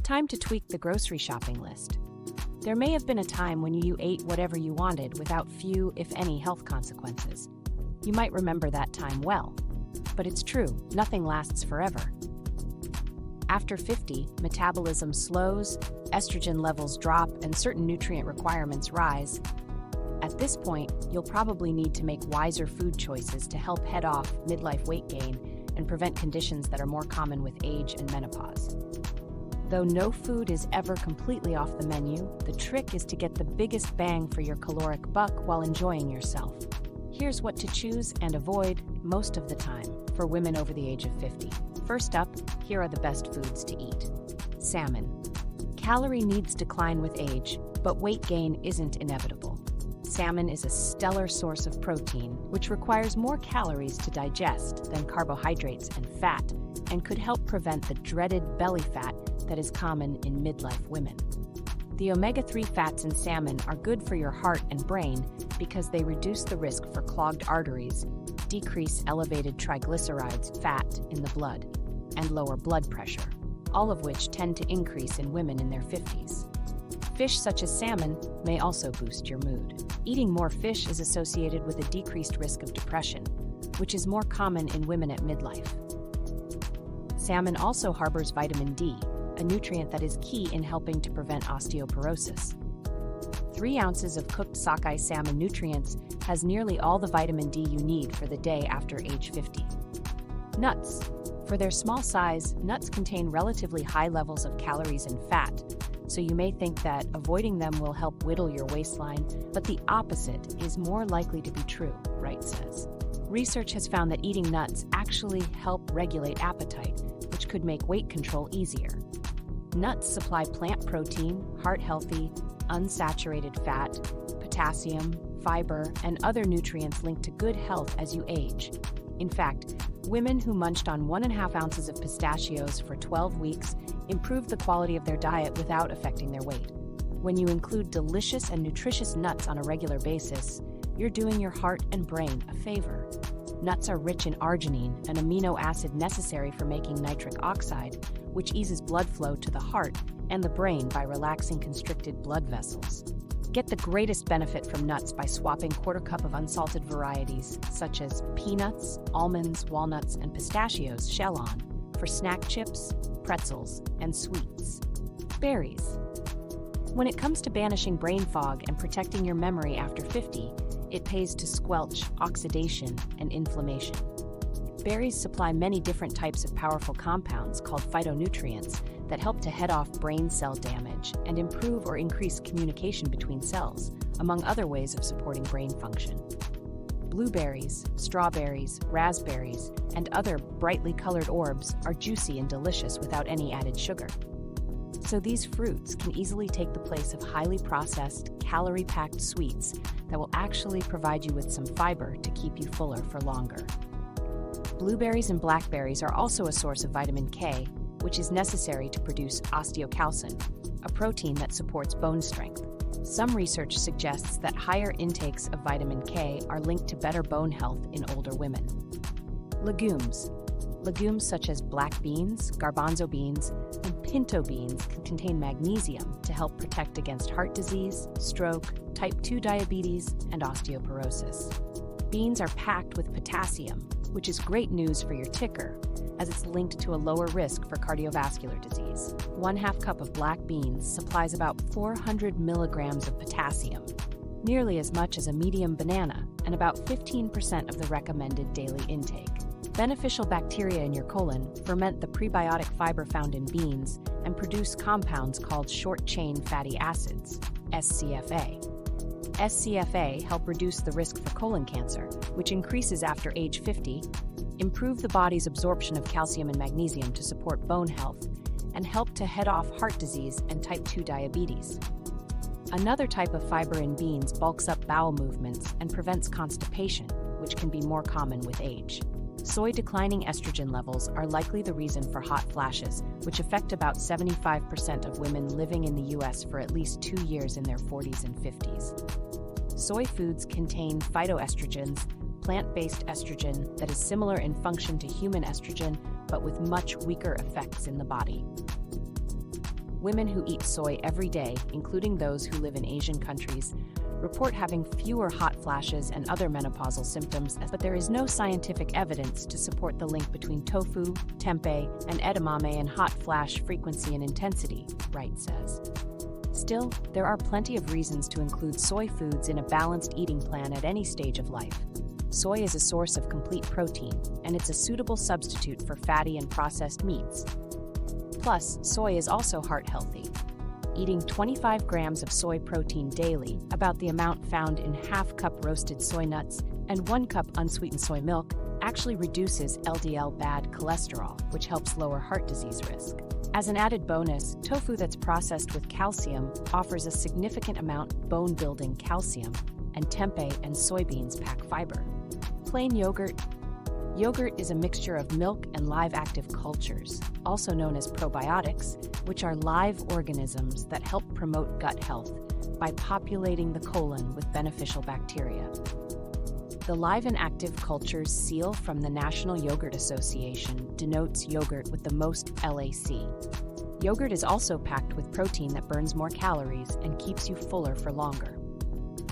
Time to tweak the grocery shopping list. There may have been a time when you ate whatever you wanted without few, if any, health consequences. You might remember that time well. But it's true, nothing lasts forever. After 50, metabolism slows, estrogen levels drop, and certain nutrient requirements rise. At this point, you'll probably need to make wiser food choices to help head off midlife weight gain and prevent conditions that are more common with age and menopause. Though no food is ever completely off the menu, the trick is to get the biggest bang for your caloric buck while enjoying yourself. Here's what to choose and avoid most of the time for women over the age of 50. First up, here are the best foods to eat. Salmon. Calorie needs decline with age, but weight gain isn't inevitable. Salmon is a stellar source of protein, which requires more calories to digest than carbohydrates and fat, and could help prevent the dreaded belly fat that is common in midlife women. The omega-3 fats in salmon are good for your heart and brain because they reduce the risk for clogged arteries, decrease elevated triglycerides, fat in the blood, and lower blood pressure, all of which tend to increase in women in their 50s. Fish such as salmon may also boost your mood. Eating more fish is associated with a decreased risk of depression, which is more common in women at midlife. Salmon also harbors vitamin D, a nutrient that is key in helping to prevent osteoporosis. 3 ounces of cooked sockeye salmon nutrients has nearly all the vitamin D you need for the day after age 50. Nuts. For their small size, nuts contain relatively high levels of calories and fat, so you may think that avoiding them will help whittle your waistline, but the opposite is more likely to be true, Wright says. Research has found that eating nuts actually help regulate appetite, which could make weight control easier. Nuts supply plant protein, heart-healthy, unsaturated fat, potassium, fiber, and other nutrients linked to good health as you age. In fact, women who munched on 1.5 ounces of pistachios for 12 weeks improved the quality of their diet without affecting their weight. When you include delicious and nutritious nuts on a regular basis, you're doing your heart and brain a favor. Nuts are rich in arginine, an amino acid necessary for making nitric oxide, which eases blood flow to the heart and the brain by relaxing constricted blood vessels. Get the greatest benefit from nuts by swapping 1/4 cup of unsalted varieties, such as peanuts, almonds, walnuts, and pistachios shell-on, for snack chips, pretzels, and sweets. Berries. When it comes to banishing brain fog and protecting your memory after 50, it pays to squelch oxidation and inflammation. Berries supply many different types of powerful compounds called phytonutrients that help to head off brain cell damage and improve or increase communication between cells, among other ways of supporting brain function. Blueberries, strawberries, raspberries, and other brightly colored orbs are juicy and delicious without any added sugar. So these fruits can easily take the place of highly processed, calorie-packed sweets that will actually provide you with some fiber to keep you fuller for longer. Blueberries and blackberries are also a source of vitamin K, which is necessary to produce osteocalcin, a protein that supports bone strength. Some research suggests that higher intakes of vitamin K are linked to better bone health in older women. Legumes. Legumes such as black beans, garbanzo beans, and pinto beans can contain magnesium to help protect against heart disease, stroke, type 2 diabetes, and osteoporosis. Beans are packed with potassium, which is great news for your ticker, as it's linked to a lower risk for cardiovascular disease. 1/2 cup of black beans supplies about 400 milligrams of potassium, nearly as much as a medium banana, and about 15% of the recommended daily intake. Beneficial bacteria in your colon ferment the prebiotic fiber found in beans and produce compounds called short-chain fatty acids, SCFA. SCFA help reduce the risk for colon cancer, which increases after age 50, improve the body's absorption of calcium and magnesium to support bone health, and help to head off heart disease and type 2 diabetes. Another type of fiber in beans bulks up bowel movements and prevents constipation, which can be more common with age. Soy declining estrogen levels are likely the reason for hot flashes, which affect about 75% of women living in the U.S. for at least 2 years in their 40s and 50s. Soy foods contain phytoestrogens, plant-based estrogen that is similar in function to human estrogen, but with much weaker effects in the body. women who eat soy every day, including those who live in Asian countries, report having fewer hot flashes and other menopausal symptoms, but there is no scientific evidence to support the link between tofu, tempeh, and edamame and hot flash frequency and intensity, Wright says. Still, there are plenty of reasons to include soy foods in a balanced eating plan at any stage of life. Soy is a source of complete protein, and it's a suitable substitute for fatty and processed meats. Plus, soy is also heart-healthy. Eating 25 grams of soy protein daily, about the amount found in half-cup roasted soy nuts, and 1 cup unsweetened soy milk, actually reduces LDL bad cholesterol, which helps lower heart disease risk. As an added bonus, tofu that's processed with calcium offers a significant amount bone-building calcium, and tempeh and soybeans pack fiber. Plain yogurt. Yogurt is a mixture of milk and live active cultures, also known as probiotics, which are live organisms that help promote gut health by populating the colon with beneficial bacteria. The live and active cultures seal from the National Yogurt Association denotes yogurt with the most LAC. Yogurt is also packed with protein that burns more calories and keeps you fuller for longer.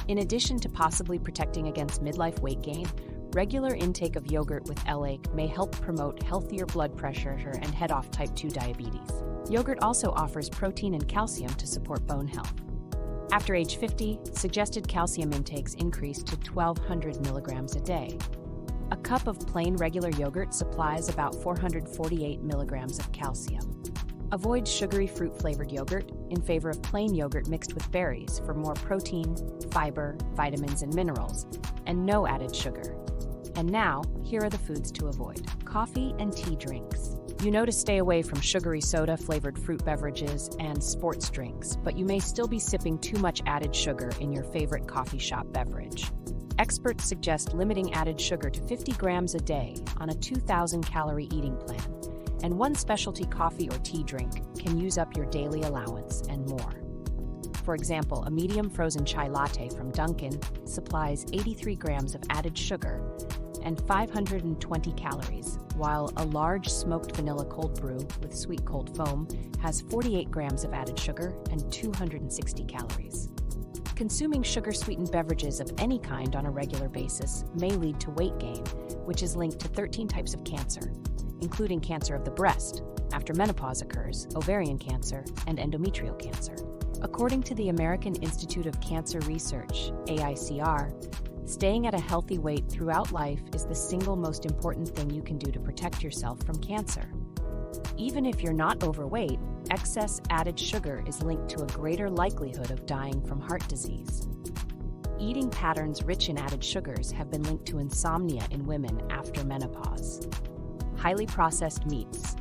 In addition to possibly protecting against midlife weight gain, regular intake of yogurt with LAC may help promote healthier blood pressure and head off type 2 diabetes. Yogurt also offers protein and calcium to support bone health. After age 50, suggested calcium intakes increase to 1,200 milligrams a day. A cup of plain regular yogurt supplies about 448 milligrams of calcium. Avoid sugary fruit-flavored yogurt in favor of plain yogurt mixed with berries for more protein, fiber, vitamins, and minerals, and no added sugar. And now, here are the foods to avoid. Coffee and tea drinks. You know to stay away from sugary soda-flavored fruit beverages and sports drinks, but you may still be sipping too much added sugar in your favorite coffee shop beverage. Experts suggest limiting added sugar to 50 grams a day on a 2,000-calorie eating plan, and one specialty coffee or tea drink can use up your daily allowance and more. For example, a medium frozen chai latte from Dunkin' supplies 83 grams of added sugar and 520 calories, while a large smoked vanilla cold brew with sweet cold foam has 48 grams of added sugar and 260 calories. Consuming sugar-sweetened beverages of any kind on a regular basis may lead to weight gain, which is linked to 13 types of cancer, including cancer of the breast, after menopause occurs, ovarian cancer, and endometrial cancer. According to the American Institute of Cancer Research, AICR, staying at a healthy weight throughout life is the single most important thing you can do to protect yourself from cancer. Even if you're not overweight, excess added sugar is linked to a greater likelihood of dying from heart disease. Eating patterns rich in added sugars have been linked to insomnia in women after menopause. Highly processed meats.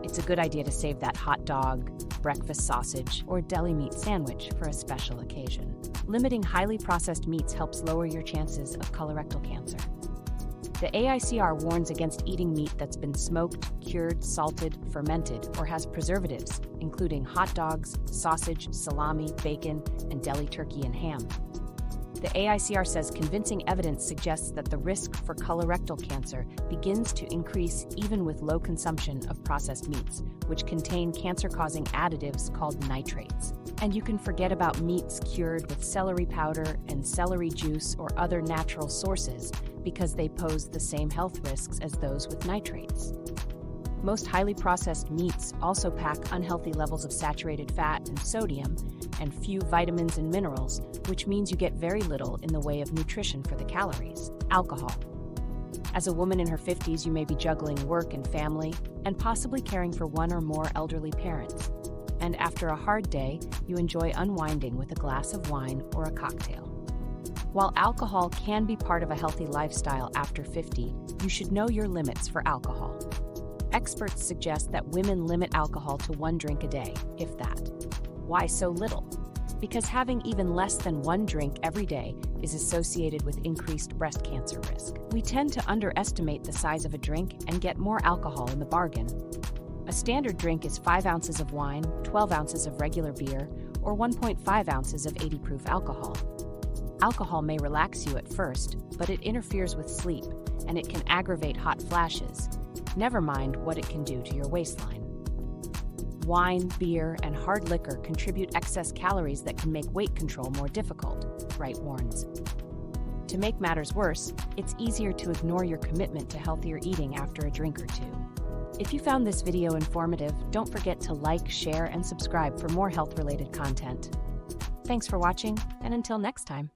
It's a good idea to save that hot dog, breakfast sausage, or deli meat sandwich for a special occasion. Limiting highly processed meats helps lower your chances of colorectal cancer. The AICR warns against eating meat that's been smoked, cured, salted, fermented, or has preservatives, including hot dogs, sausage, salami, bacon, and deli turkey and ham. The AICR says convincing evidence suggests that the risk for colorectal cancer begins to increase even with low consumption of processed meats, which contain cancer-causing additives called nitrates. And you can forget about meats cured with celery powder and celery juice or other natural sources because they pose the same health risks as those with nitrates. Most highly processed meats also pack unhealthy levels of saturated fat and sodium and few vitamins and minerals, which means you get very little in the way of nutrition for the calories. Alcohol. As a woman in her 50s, you may be juggling work and family and possibly caring for one or more elderly parents. And after a hard day, you enjoy unwinding with a glass of wine or a cocktail. While alcohol can be part of a healthy lifestyle after 50, you should know your limits for alcohol. Experts suggest that women limit alcohol to 1 drink a day, if that. Why so little? Because having even less than 1 drink every day is associated with increased breast cancer risk. We tend to underestimate the size of a drink and get more alcohol in the bargain. A standard drink is 5 ounces of wine, 12 ounces of regular beer, or 1.5 ounces of 80-proof alcohol. Alcohol may relax you at first, but it interferes with sleep, and it can aggravate hot flashes. Never mind what it can do to your waistline. Wine, beer, and hard liquor contribute excess calories that can make weight control more difficult, Wright warns. To make matters worse, it's easier to ignore your commitment to healthier eating after a drink or two. If you found this video informative, don't forget to like, share, and subscribe for more health-related content. Thanks for watching, and until next time.